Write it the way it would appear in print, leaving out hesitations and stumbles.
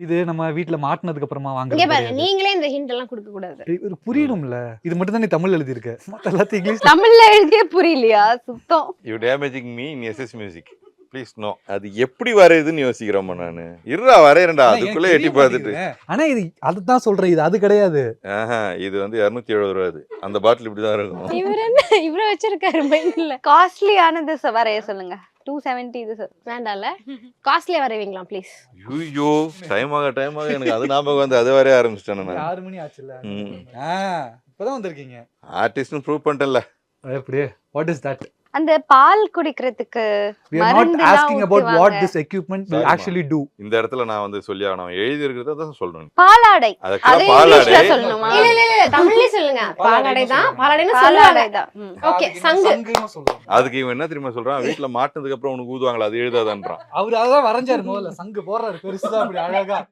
இது நம்ம வீட்ல மாட்டுனதுக்கு அப்புறமா இங்க வாங்குறது பாருங்க, கிடையாது. நீங்களே இந்த ஹிண்ட் எல்லாம் கொடுக்க கூடாது. இது புரியணும்ல. இது மட்டும் தான் நீ தமிழ்ல எழுதியிருக்க. மத்த எல்லாத்தையும் இங்கிலீஷ்ல. தமிழ்ல எழுதியே புரியலையா சுத்தம்? You damaging me in SS music please no. அது எப்படி வரையுதுன்னு யோசிக்கிறோமா நானு. இருடா வரையறேன்டா, ஆனா அதுக்குள்ள எனக்கு எட்டி தெரிய பார்த்துட்டு. மாட்டேங்குதுங்க. ஆனா இது அதுதான் சொல்றேன், இது அது கிடையாது. இது வந்து 270 ரூபாது. அந்த பாட்டில் இப்படிதான் இருக்கும். இவர் என்ன இவரை வச்சிருக்காரு மைண்ட்ல? காஸ்ட்லியானது வரைய சொல்லுங்க. 270 இது சார். வேண்டாம்ல, காஸ்ட்லியா வரைவீங்களா ப்ளீஸ்? ஐயோ டைம் ஆக எனக்கு அது ஞாபகம் வந்து அதை வரைய ஆரம்பிச்சிட்டேன் நான். 6 மணி ஆச்சுல்ல. ம். இப்பதான் வந்திருக்கீங்க. ஆர்டிஸ்ட்னு ப்ரூவ் பண்ணிட்டேன்ல. அப்படியே வாட் இஸ் தட்? அந்த பால் குடிக்கிறதுக்கு We are not மருந்துலாம் asking about what ஊத்துவாங்க. this equipment will Sorry, actually do. இந்த இடத்துல நான் வந்து சொல்லி ஆகணும். எழுதி இருக்கிறத தான் சொல்றேன். பாலாடை. அதுக்கெல்லாம் அது பாலாடை. இங்கிலீஷ்ல சொல்லணுமா? இல்ல இல்ல இல்ல, தமிழ்லயே சொல்லுங்க. பாலாடை தான், பாலாடைன்னு பாலாடை சொல்லுவாங்க. தான். ம். ஓகே, சங்கு. சங்குன்னு சொல்றோம். அதுக்கு இவன் என்ன தெரியுமா சொல்றான், வீட்டுல மாட்டினதுக்கு அப்புறம் உனக்கு ஊதுவாங்களா அது எழுதாதான்றான். அவரு அதான் வரைஞ்சாரு முதல்ல. சங்கு போடுறாரு பெருசுதான் அப்படி அழகா.